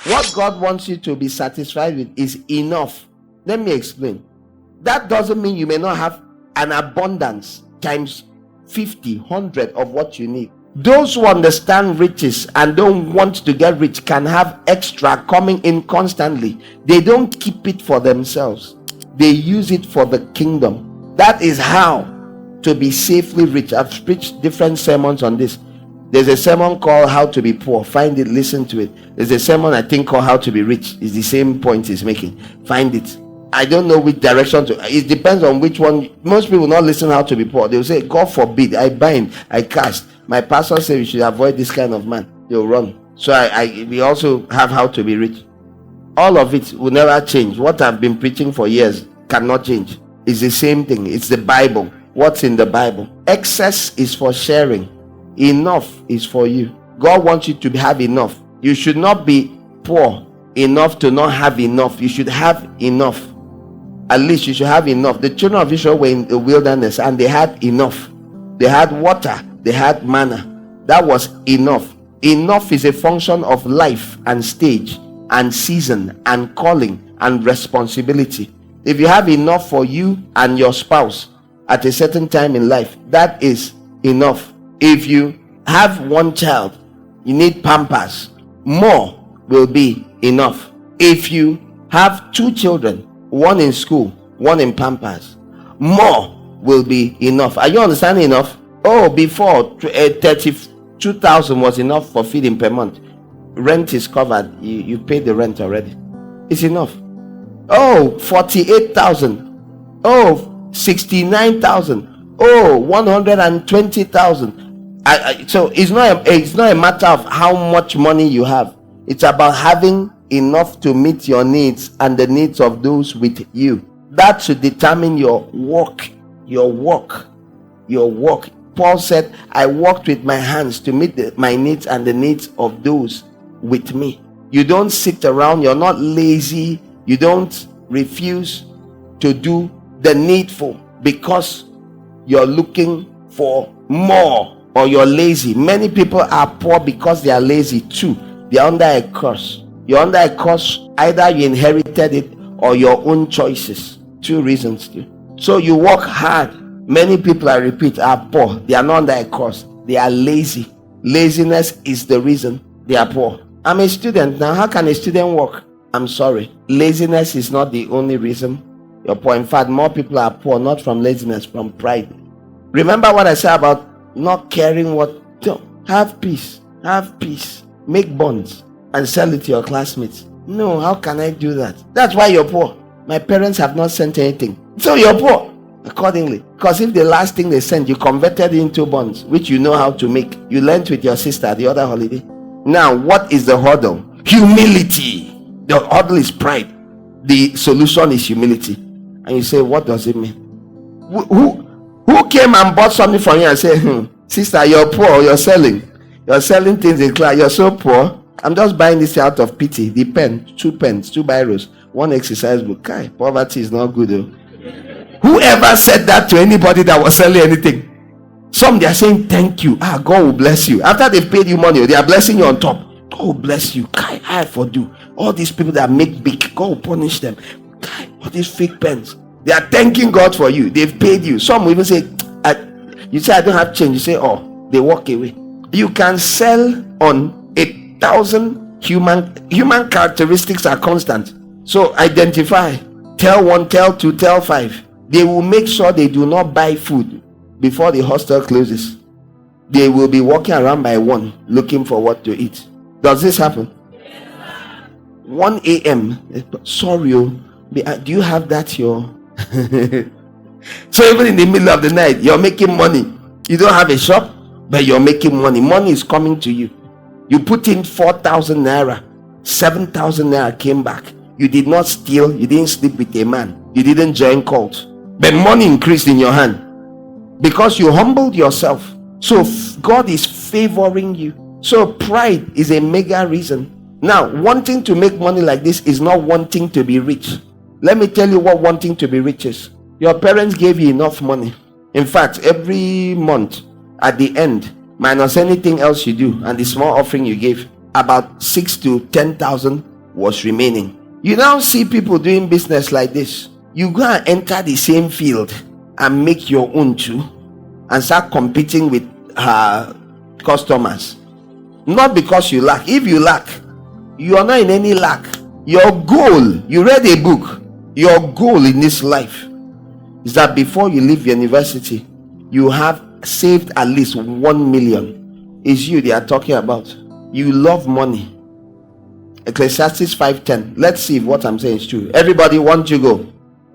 What God wants you to be satisfied with is enough. Let me explain. That doesn't mean you may not have an abundance times 50, 100 of what you need. Those who understand riches and don't want to get rich can have extra coming in constantly. They don't keep it for themselves. They use it for the kingdom. That is how to be safely rich. I've preached different sermons on this. There's a sermon called How to Be Poor. Find it, listen to it. There's a sermon I think called How to Be Rich. It's the same point he's making. Find it. I don't know which direction to. It depends on which one. Most people not listen how to be poor. They'll say, God forbid, I bind, I cast. My pastor said we should avoid this kind of man. They'll run. So we also have How to Be Rich. All of it will never change. What I've been preaching for years cannot change. It's the same thing. It's the Bible. What's in the Bible? Excess is for sharing. Enough is for you. God wants you to have enough. You should not be poor enough to not have enough. You should have enough. At least you should have enough. The children of Israel were in the wilderness and they had enough. They had water. They had manna. That was enough. Enough is a function of life and stage and season and calling and responsibility. If you have enough for you and your spouse at a certain time in life, that is enough. If you have one child, you need Pampers, more will be enough. If you have two children, one in school, one in Pampers, more will be enough. Are you understanding enough? Oh, before 32,000 was enough for feeding per month. Rent is covered. You paid the rent already. It's enough. Oh, 48,000. Oh, 69,000. Oh, 120,000. So it's not a matter of how much money you have. It's about having enough to meet your needs and the needs of those with you. That should determine your walk. Paul said, I worked with my hands to meet my needs and the needs of those with me. You don't sit around. You're not lazy. You don't refuse to do the needful because you're looking for more. Or you're lazy. Many people are poor because they are lazy too. They are under a curse. You're under a curse. Either you inherited it or your own choices. Two reasons too. So you work hard. Many people, I repeat, are poor. They are not under a curse. They are lazy. Laziness is the reason they are poor. I'm a student now. How can a student work? I'm sorry. Laziness is not the only reason you're poor. In fact, more people are poor not from laziness, from pride. Remember what I said about not caring what. Have peace. Make bonds and sell it to your classmates. No, how can I do that? That's why you're poor. My parents have not sent anything, so you're poor accordingly. Because if the last thing they sent, you converted it into bonds, which you know how to make. You learned with your sister the other holiday. Now, what is the hurdle? Humility. The hurdle is pride. The solution is humility. And you say, what does it mean? Who came and bought something from you and said, sister, you're poor, you're selling things in class, you're so poor, I'm just buying this out of pity. The pen, 2 pens, 2 biros, 1 exercise book. Kai, poverty is not good though. Whoever said that to anybody that was selling anything? Some they are saying thank you. God will bless you. After they've paid you money, they are blessing you on top. God will bless you. Kai, I fordo. All these people that make big, God will punish them. Kai, all these fake pens. They are thanking God for you. They've paid you. Some will even say, you say, I don't have change. You say, oh, they walk away. You can sell on 1,000 human characteristics are constant. So identify. Tell 1, tell 2, tell 5. They will make sure they do not buy food before the hostel closes. They will be walking around by 1 looking for what to eat. Does this happen? 1 a.m. Sorry, do you have that here? So even in the middle of the night, you're making money. You don't have a shop, but you're making money. Money is coming to you. You put in 4,000 naira, 7,000 naira came back. You did not steal. You didn't sleep with a man. You didn't join cult. But money increased in your hand because you humbled yourself. So God is favoring you. So pride is a mega reason. Now, wanting to make money like this is not wanting to be rich. Let me tell you what wanting to be rich is. Your parents gave you enough money. In fact, every month at the end, minus anything else you do and the small offering you gave, about 6 to 10,000 was remaining. You now see people doing business like this. You go and enter the same field and make your own too, and start competing with customers. Not because you lack. If you lack, you are not in any lack. Your goal, you read a book, your goal in this life is that before you leave university, you have saved at least 1 million. Is you they are talking about. You love money. Ecclesiastes 5:10. Let's see if what I'm saying is true. Everybody want to go.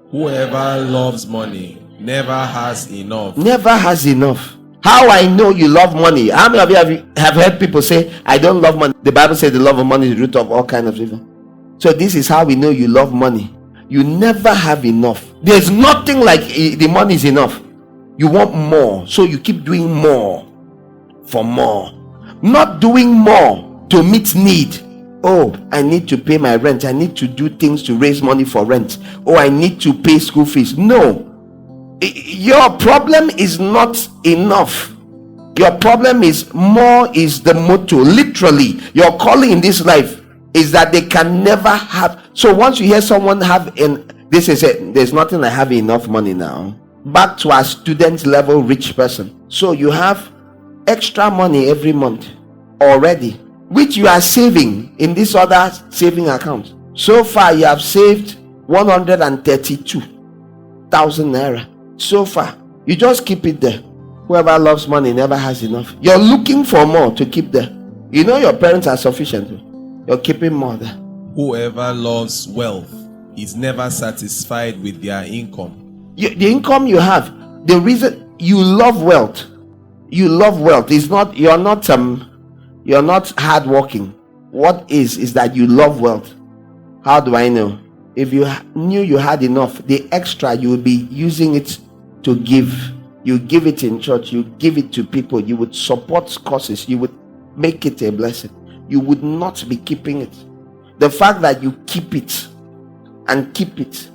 Whoever loves money never has enough. Never has enough. How I know you love money? How many of you have heard people say, I don't love money? The Bible says the love of money is the root of all kinds of evil. So this is how we know you love money. You never have enough. There's nothing like the money is enough. You want more, so you keep doing more for more. Not doing more to meet need. Oh, I need to pay my rent. I need to do things to raise money for rent. Oh, I need to pay school fees. No. Your problem is not enough. Your problem is more is the motto. Literally, your calling in this life is that they can never have. So once you hear someone have this is it, there's nothing like having enough money now. Back to a student level rich person. So you have extra money every month already, which you are saving in this other saving account. So far you have saved 132,000 naira. So far, you just keep it there. Whoever loves money never has enough. You're looking for more to keep there. You know your parents are sufficient. You're keeping more there. Whoever loves wealth is never satisfied with their income. The income you have, the reason you love wealth, is not you're not hardworking. What is that you love wealth? How do I know? If you knew you had enough, the extra you would be using it to give. You give it in church, you give it to people, you would support causes, you would make it a blessing. You would not be keeping it. The fact that you keep it and keep it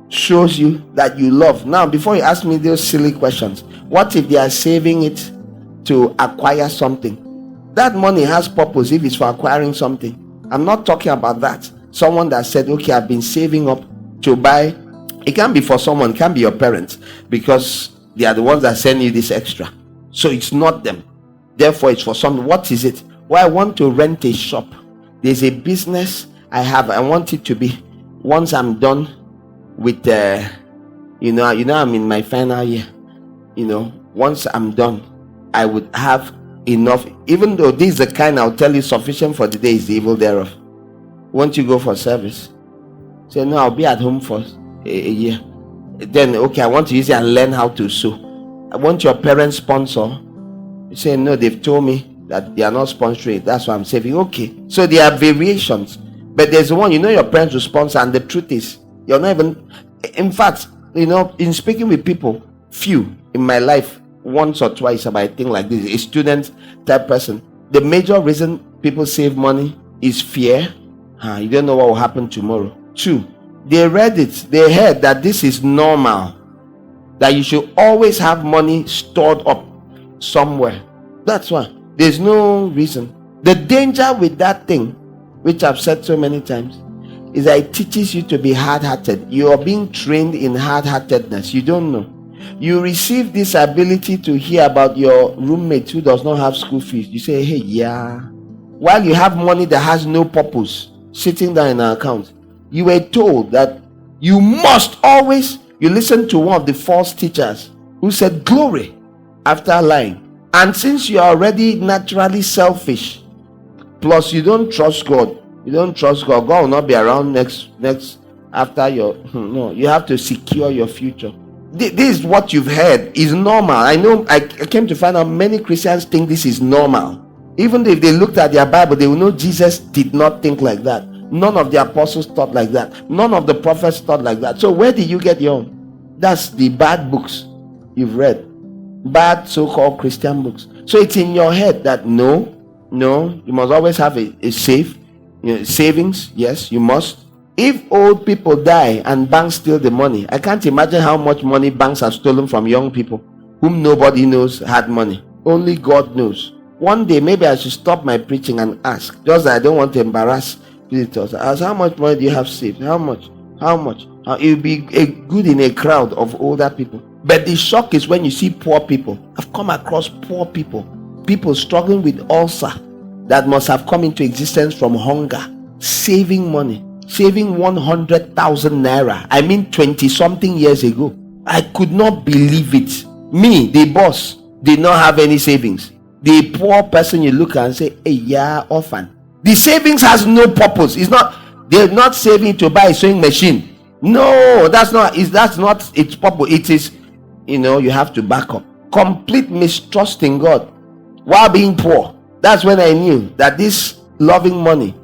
shows you that you love. Now, before you ask me those silly questions, what if they are saving it to acquire something? That money has purpose if it's for acquiring something. I'm not talking about that. Someone that said, okay, I've been saving up to buy. It can be for someone, it can be your parents, because they are the ones that send you this extra. So it's not them. Therefore, it's for someone. What is it? Well, I want to rent a shop. There's a business I have. I want it to be, once I'm done with I'm in my final year. Once I'm done, I would have enough. Even though this is the kind I'll tell you, sufficient for the day is the evil thereof. Won't you go for service? Say, no, I'll be at home for a year. Then, okay, I want to use it and learn how to sew. I want your parents sponsor. You say, no, they've told me that they are not sponsoring it. That's why I'm saving. Okay. So there are variations. But there's one, your parents will sponsor, and the truth is, you're not even, in fact, in speaking with people, few in my life, once or twice about a thing like this, a student type person, the major reason people save money is fear. You don't know what will happen tomorrow. 2, they read it, they heard that this is normal, that you should always have money stored up somewhere. That's why there's no reason. The danger with that thing, which I've said so many times, is that it teaches you to be hard-hearted. You are being trained in hard-heartedness. You don't know. You receive this ability to hear about your roommate who does not have school fees. You say, hey, yeah. While you have money that has no purpose sitting down in an account, you were told that you must always, you listen to one of the false teachers who said glory after lying. And since you are already naturally selfish, plus you don't trust God, God will not be around next after your no, you have to secure your future. This is what you've heard is normal. I know. I came to find out many Christians think this is normal. Even if they looked at their Bible, they will know Jesus did not think like that. None of the apostles thought like that. None of the prophets thought like that. So where did you get your own? That's the bad books you've read. Bad so-called Christian books. So it's in your head that no, you must always have a safe, savings. Yes, you must. If old people die and banks steal the money, I can't imagine how much money banks have stolen from young people whom nobody knows had money. Only God knows. One day, maybe I should stop my preaching and ask. Just that I don't want to embarrass visitors. Ask, how much money do you have saved? How much? How much? It will be good in a crowd of older people. But the shock is when you see poor people. I've come across poor people. People struggling with ulcer that must have come into existence from hunger. Saving money. Saving 100,000 naira. I mean 20 something years ago. I could not believe it. Me, the boss, did not have any savings. The poor person you look at and say, hey, yeah, orphan. The savings has no purpose. They're not saving to buy a sewing machine. No, that's not its purpose. It is, you have to back up. Complete mistrust in God while being poor. That's when I knew that this loving money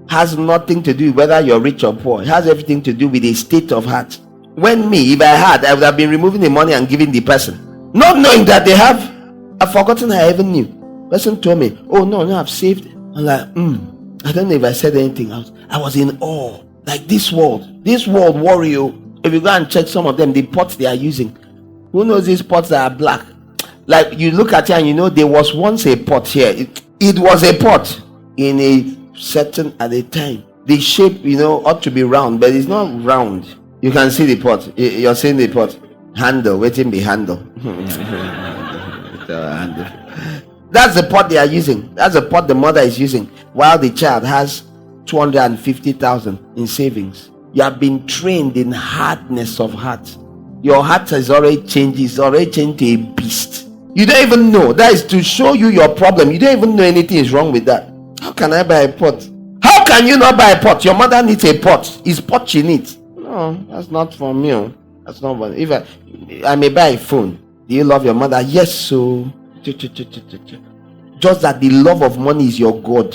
has nothing to do whether you're rich or poor. It has everything to do with a state of heart. When if I would have been removing the money and giving the person, not knowing that they have. I've forgotten I even knew. Person told me, oh no, I've saved it. I'm like, I don't know if I said anything else. I was in awe. Like this world warrior. If you go and check some of them, the pots they are using, who knows these pots that are black? Like you look at it and there was once a pot here. It was a pot in a certain at a time. The shape ought to be round, but it's not round. You can see the pot. You're seeing the pot handle, waiting the handle. That's the pot they are using. That's the pot the mother is using, while the child has 250,000 in savings. You have been trained in hardness of heart. Your heart has already changed. It's already changed to a beast. You don't even know. That is to show you your problem. You don't even know anything is wrong with that. How can I buy a pot? How can you not buy a pot? Your mother needs a pot. It's pot she needs. No, that's not for me. That's not for me. If I may buy a phone. Do you love your mother? Yes, so just that the love of money is your God.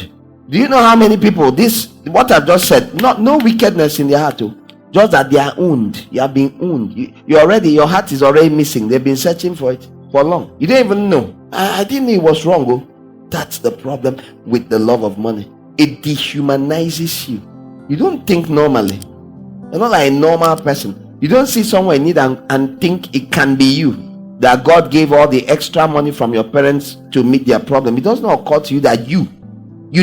Do you know how many people what I've just said, no wickedness in their heart, just that they are owned. You have been owned. Your heart is already missing. They've been searching for it for long. You don't even know. I didn't know it was wrong. That's the problem with the love of money. It dehumanizes you. You don't think normally. You're not like a normal person. You don't see someone in need and think it can be you. That God gave all the extra money from your parents to meet their problem. It does not occur to you that you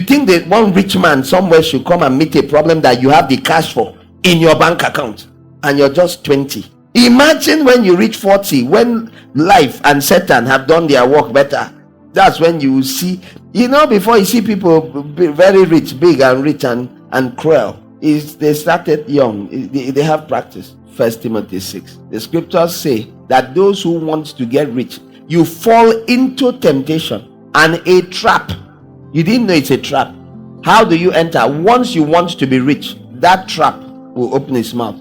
think that one rich man somewhere should come and meet a problem that you have the cash for in your bank account, and you're just 20. Imagine when you reach 40, when life and Satan have done their work better. That's when you will see, before you see people very rich, big and rich and cruel, they started young. They have practice. 1 Timothy 6. The scriptures say that those who want to get rich, you fall into temptation and a trap. You didn't know it's a trap. How do you enter? Once you want to be rich, that trap will open its mouth.